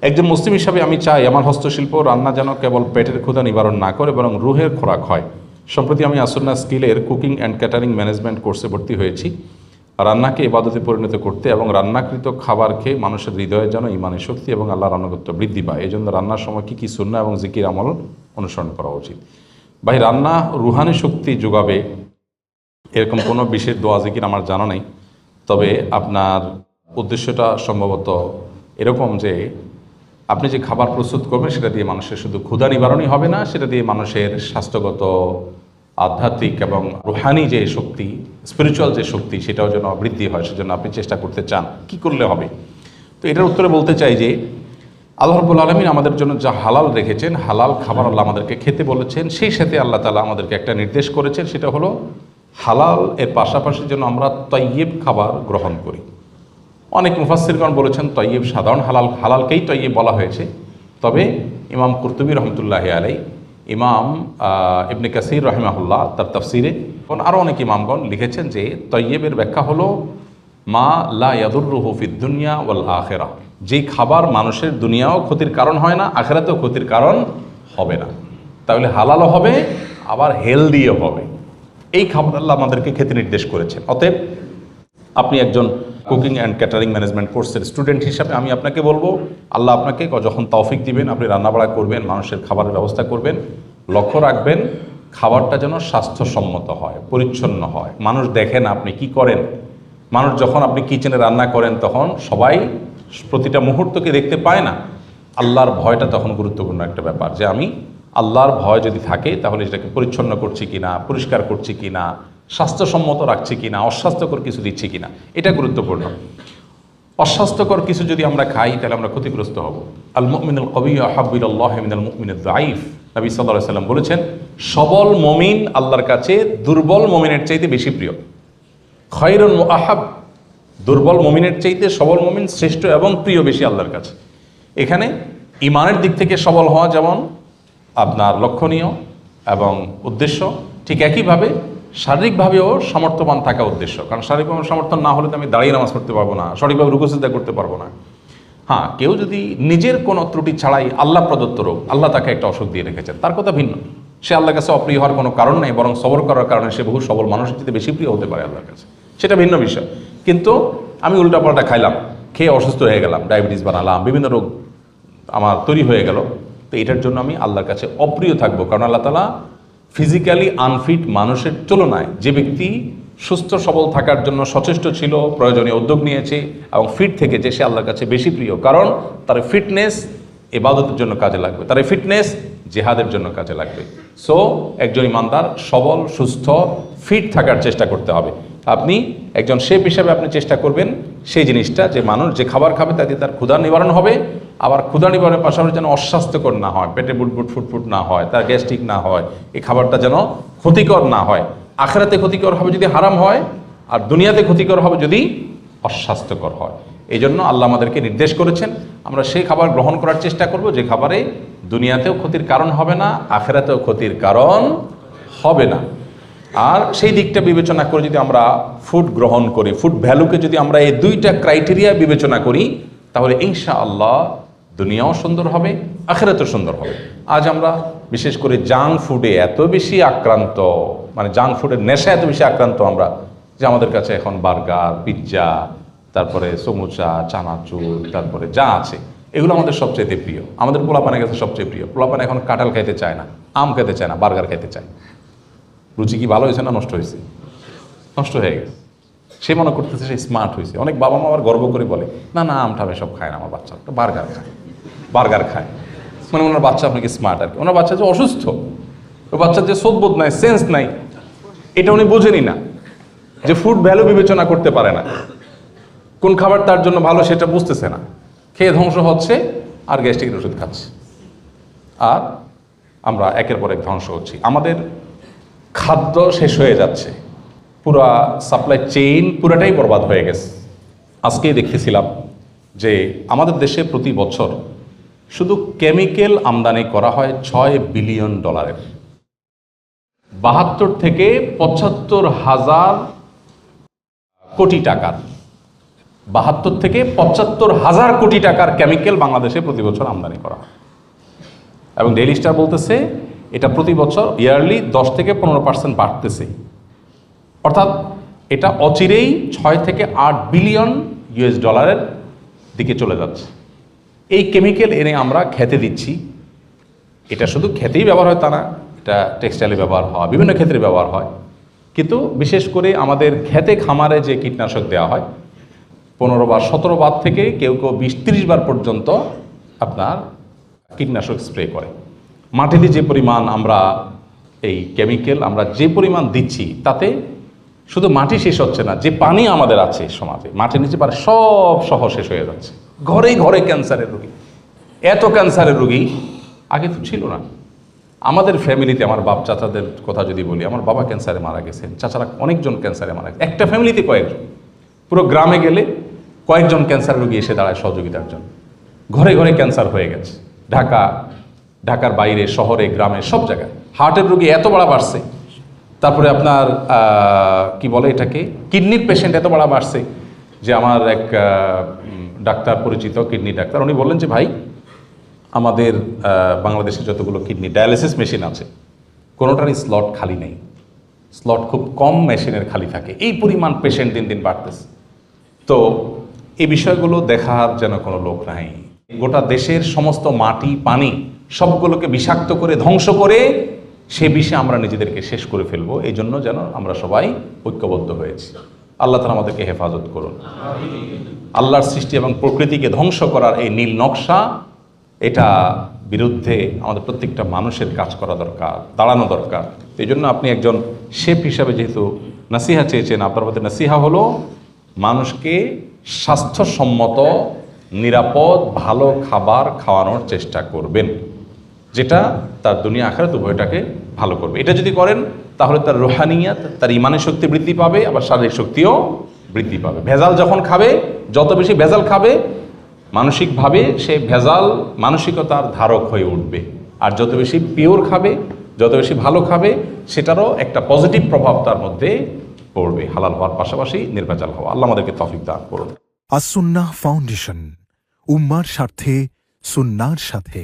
একজন মুসলিম হিসাবে আমি চাই আমার হস্তশিল্প রান্না যেন কেবল পেটের ক্ষুধা নিবারণ না করে বরং রুহের খোরাক হয়। সম্প্রতি আমি আসন্না স্কিলের কুকিং অ্যান্ড ক্যাটারিং ম্যানেজমেন্ট কোর্সে ভর্তি হয়েছি। রান্নাকে ইবাদতে পরিণত করতে এবং রান্নাকৃত খাবার খেয়ে মানুষের হৃদয়ে যেন ইমানের শক্তি এবং আল্লাহর আনুগত্য বৃদ্ধি পায়। এই জন্য রান্নার সময় কী কী সুন্নাহ এবং জিকির আমল অনুসরণ করা উচিত? ভাই, রান্না রুহানি শক্তি যোগাবে এরকম কোনো বিশেষ দোয়া জিকির আমার জানা নেই। তবে আপনার উদ্দেশ্যটা সম্ভবত এরকম যে আপনি যে খাবার প্রস্তুত করবেন সেটা দিয়ে মানুষের শুধু ক্ষুধা নিবারণই হবে না, সেটা দিয়ে মানুষের স্বাস্থ্যগত, আধ্যাত্মিক এবং রুহানি যে শক্তি, স্পিরিচুয়াল যে শক্তি, সেটাও যেন বৃদ্ধি হয়। সেজন্য আপনি চেষ্টা করতে চান, কি করলে হবে? তো এটার উত্তরে বলতে চাই যে আল্লাহ রাব্বুল আলামিন আমাদের জন্য যা হালাল রেখেছেন, হালাল খাবার আল্লাহ আমাদেরকে খেতে বলেছেন, সেই সাথে আল্লাহ তাআলা আমাদেরকে একটা নির্দেশ করেছেন, সেটা হলো হালাল এর পাশাপাশি যেন আমরা তয়্যিব খাবার গ্রহণ করি। অনেক মুফাসসিরগণ বলেছেন তয়্যিব সাধারণ হালালকেই তয়্যিব বলা হয়েছে। তবে ইমাম কুরতুবী রহমতুল্লাহি আলাইহি, ইমাম ইবনে কাসির রাহিমাহুল্লাহ তার তাফসিরে, আরও অনেক ইমামগণ লিখেছেন যে তয়্যিবের ব্যাখ্যা হলো মা লা ইয়াদুররুহু ফিদ দুনিয়া ওয়াল আখিরাহ, যেই খাবার মানুষের দুনিয়াও ক্ষতির কারণ হয় না, আখিরাতেও ক্ষতির কারণ হবে না। তাহলে হালালও হবে, আবার হেলদিও হবে। এই খাবার আল্লাহ আমাদেরকে খেতে নির্দেশ করেছেন। অতএব আপনি একজন কুকিং অ্যান্ড ক্যাটারিং ম্যানেজমেন্ট কোর্সের স্টুডেন্ট হিসাবে আমি আপনাকে বলবো, আল্লাহ আপনাকে যখন তৌফিক দিবেন, আপনি রান্নাবাড়া করবেন, মানুষের খাবারের ব্যবস্থা করবেন, লক্ষ্য রাখবেন খাবারটা যেন স্বাস্থ্যসম্মত হয়, পরিচ্ছন্ন হয়, মানুষ দেখেন আপনি কি করেন। মানুষ যখন আপনি কিচেনে রান্না করেন তখন সবাই প্রতিটা মুহূর্তকে দেখতে পায় না। আল্লাহর ভয়টা তখন গুরুত্বপূর্ণ একটা ব্যাপার, যে আমি আল্লাহর ভয় যদি থাকে তাহলে এটাকে পরিচ্ছন্ন করছি কিনা, পরিষ্কার করছি কিনা, স্বাস্থ্যসম্মত রাখছি কিনা, অস্বাস্থ্যকর কিছু দিচ্ছি কিনা, এটা গুরুত্বপূর্ণ। অস্বাস্থ্যকর কিছু যদি আমরা খাই তাহলে আমরা ক্ষতিগ্রস্ত হব। আল মুমিনুল কবিয়্যু আহাব্বু ইলাল্লাহি মিনাল মুমিনিদ যায়ীফ, নবী সাল্লাল্লাহু আলাইহি ওয়াসাল্লাম বলেছেন সবল মুমিন আল্লাহর কাছে দুর্বল মুমিনের চাইতে বেশি প্রিয়। খায়রুন ওয়া আহাব, দুর্বল মুমিনের চাইতে সবল মুমিন শ্রেষ্ঠ এবং প্রিয় বেশি আল্লাহর কাছে। এখানে ইমানের দিক থেকে সবল হওয়া যেমন আপনার লক্ষণীয় এবং উদ্দেশ্য, ঠিক একইভাবে শারীরিকভাবেও সমর্থবান থাকা উদ্দেশ্য। কারণ শারীরিকভাবে সমর্থন না হলে তো আমি দাঁড়িয়ে নামাজ পড়তে পারবো না, সঠিকভাবে রুকু সিজদা করতে পারবো না। হ্যাঁ, কেউ যদি নিজের কোনো ত্রুটি ছাড়াই আল্লাহ প্রদত্ত রোগ, আল্লাহ তাকে একটা অসুখ দিয়ে রেখেছেন, তার কথা ভিন্ন। সে আল্লাহর কাছে অপ্রিয় হওয়ার কোনো কারণ নেই, বরং সবর করার কারণে সে বহু সবল মানুষের চেয়ে বেশি প্রিয় হতে পারে আল্লাহর কাছে, সেটা ভিন্ন বিষয়। কিন্তু আমি উল্টাপাল্টা খাইলাম, খেয়ে অসুস্থ হয়ে গেলাম, ডায়াবেটিস বানালাম, বিভিন্ন রোগ আমার তৈরি হয়ে গেল, তো এটার জন্য আমি আল্লাহর কাছে অপ্রিয় থাকবো। কারণ আল্লাহ তাআলা ফিজিক্যালি আনফিট মানুষের তুলনায় যে ব্যক্তি সুস্থ সবল থাকার জন্য সচেষ্ট ছিল, প্রয়োজনীয় উদ্যোগ নিয়েছে এবং ফিট থেকেছে, সে আল্লাহর কাছে বেশি প্রিয়। কারণ তার ফিটনেস ইবাদতের জন্য কাজে লাগবে, তার ফিটনেস জিহাদের জন্য কাজে লাগবে। সো একজন ইমানদার সবল, সুস্থ, ফিট থাকার চেষ্টা করতে হবে। আপনি একজন শেফ হিসাবে আপনি চেষ্টা করবেন সেই জিনিসটা, যে মানুষ যে খাবার খাবে তাতে তার ক্ষুধা নিবারণ হবে, আবার ক্ষুধা নিবারণের পাশাপাশি যেন অস্বাস্থ্যকর না হয়, পেটে বুটবুট ফুটফুট না হয়, তার গ্যাস্ট্রিক না হয়, এই খাবারটা যেন ক্ষতিকর না হয়। আখিরাতে ক্ষতিকর হবে যদি হারাম হয়, আর দুনিয়াতে ক্ষতিকর হবে যদি অস্বাস্থ্যকর হয়। এই জন্য আল্লাহ আমাদেরকে নির্দেশ করেছেন আমরা সেই খাবার গ্রহণ করার চেষ্টা করব যে খাবারে দুনিয়াতেও ক্ষতির কারণ হবে না, আখিরাতেও ক্ষতির কারণ হবে না। আর সেই দিকটা বিবেচনা করে যদি আমরা ফুড গ্রহণ করি, ফুড ভ্যালুকে যদি আমরা এই দুইটা ক্রাইটেরিয়া বিবেচনা করি, তাহলে ইনশাআল্লাহ দুনিয়াও সুন্দর হবে, আখিরাতও সুন্দর হবে। আজ আমরা বিশেষ করে জাঙ্ক ফুডে এত বেশি আক্রান্ত, মানে জাঙ্ক ফুডের নেশা এত বেশি আক্রান্ত আমরা, যে আমাদের কাছে এখন বার্গার, পিৎজা, তারপরে সমুচা, চানাচুর, তারপরে যা আছে এগুলো আমাদের সবচেয়ে প্রিয়। আমাদের পোলাপানের কাছে সবচেয়ে প্রিয়। পোলাপান এখন কাঁঠাল খেতে চায় না, আম খেতে চায় না, বার্গার খেতে চায়। রুচি কি ভালো হয়েছে না নষ্ট হয়েছে? নষ্ট হয়ে গেছে। সে মনে করতেছে সে স্মার্ট হয়েছে। অনেক বাবা মা আবার গর্ব করে বলে, না না আমটা সব খায় না, আমার বাচ্চা একটা বার্গার খায়, মানে ওনার বাচ্চা আপনাকে স্মার্ট। আর কি ওনার বাচ্চা যে অসুস্থ, ওই বাচ্চার যে সোধবোধ নাই, সেন্স নাই, এটা উনি বোঝেনি না, যে ফুড ভ্যালু বিবেচনা করতে পারে না, কোন খাবার তার জন্য ভালো সেটা বুঝতেছে না, খেয়ে ধ্বংস হচ্ছে আর গ্যাস্ট্রিকের ওষুধ খাচ্ছে, আর আমরা একের পর এক ধ্বংস হচ্ছি। আমাদের খাদ্য শেষ হয়ে যাচ্ছে, পুরা সাপ্লাই চেইন পুরাটাই বরবাদ হয়ে গেছে। আজকেই দেখতেছিলাম যে আমাদের দেশে প্রতি বছর শুধু কেমিক্যাল আমদানি করা হয় $6 বিলিয়ন, 72 থেকে 75 হাজার কোটি টাকার। 72 থেকে 75,000 কোটি টাকার কেমিক্যাল বাংলাদেশে প্রতি বছর আমদানি করা হয়। এবং ডেইলি স্টার বলতেছে এটা প্রতি বছর ইয়ারলি 10 থেকে 15% বাড়তেছে। অর্থাৎ এটা অচিরেই 6 থেকে 8 বিলিয়ন US ডলারের দিকে চলে যাচ্ছে। এই কেমিক্যাল এনে আমরা খেতে দিচ্ছি। এটা শুধু খেতেই ব্যবহার হয় তা না, এটা টেক্সটাইলে ব্যবহার হয়, বিভিন্ন ক্ষেত্রে ব্যবহার হয়। কিন্তু বিশেষ করে আমাদের খেতে খামারে যে কীটনাশক দেওয়া হয় 15 বার 17 বার থেকে কেউ কেউ 20-30 বার পর্যন্ত আপনার কীটনাশক স্প্রে করে। মাটিতে যে পরিমাণ আমরা এই কেমিক্যাল আমরা যে পরিমাণ দিচ্ছি তাতে শুধু মাটি শেষ হচ্ছে না, যে পানি আমাদের আছে সমাজে মাটির নিচে পারে সব সহ শেষ হয়ে যাচ্ছে। ঘরে ঘরে ক্যান্সারের রোগী, এত ক্যান্সারের রোগী আগে তো ছিল না। আমাদের ফ্যামিলিতে আমার বাপ চাচাদের কথা যদি বলি, আমার বাবা ক্যান্সারে মারা গেছেন, চাচারা অনেকজন ক্যান্সারে মারা গেছে, একটা ফ্যামিলিতে কয়েকজন। পুরো গ্রামে গেলে কয়েকজন ক্যান্সার রোগী এসে দাঁড়ায় সহযোগিতার জন্য। ঘরে ঘরে ক্যান্সার হয়ে গেছে, ঢাকার বাইরে, শহরে, গ্রামে, সব জায়গায়। হার্টের রোগী এত বড় বাড়ছে, তারপরে আপনার কি বলে এটাকে, কিডনির পেশেন্ট এত বড় বাড়ছে যে আমার এক ডাক্তার পরিচিত কিডনি ডাক্তার, উনি বললেন যে ভাই আমাদের বাংলাদেশে যতগুলো কিডনি ডায়ালিসিস মেশিন আছে কোনোটারই স্লট খালি নেই, স্লট খুব কম মেশিনের খালি থাকে, এই পরিমাণ পেশেন্ট দিন দিন বাড়তেছে। তো এই বিষয়গুলো দেখার যেন কোনো লোক নাই। গোটা দেশের সমস্ত মাটি পানি সবগুলোকে বিষাক্ত করে ধ্বংস করে সে বিষে আমরা নিজেদেরকে শেষ করে ফেলবো। এই জন্য যেন আমরা সবাই ঐক্যবদ্ধ হয়েছি। আল্লাহ তাআলা আমাদেরকে হেফাজত করুন। আল্লাহর সৃষ্টি এবং প্রকৃতিকে ধ্বংস করার এই নীল নকশা, এটা বিরুদ্ধে আমাদের প্রত্যেকটা মানুষের কাজ করা দরকার, দাঁড়ানো দরকার। এই জন্য আপনি একজন শেফ হিসাবে যেহেতু নাসিহা চেয়েছেন, আপনার মধ্যে নাসিহা হলো মানুষকে স্বাস্থ্যসম্মত, নিরাপদ, ভালো খাবার খাওয়ানোর চেষ্টা করবেন, যেটা তার দুনিয়া আখিরাত উভয়টাকে ভালো করবে। এটা যদি করেন তাহলে তার রুহানিয়াত, তার ইমানের শক্তি বৃদ্ধি পাবে, আবার শারীরিক শক্তিও বৃদ্ধি পাবে। ভেজাল যখন খাবে, যত বেশি ভেজাল খাবে মানসিকভাবে সে ভেজাল মানসিকতার ধারক হয়ে উঠবে। আর যত বেশি পিওর খাবে, যত বেশি ভালো খাবে, সেটারও একটা পজিটিভ প্রভাব তার মধ্যে পড়বে, হালাল হওয়ার পাশাপাশি নির্ভেজাল হওয়া। আল্লাহ আমাদেরকে তৌফিক দান করুন। আস-সুন্নাহ ফাউন্ডেশন, উম্মার স্বার্থে সুন্নাহর সাথে।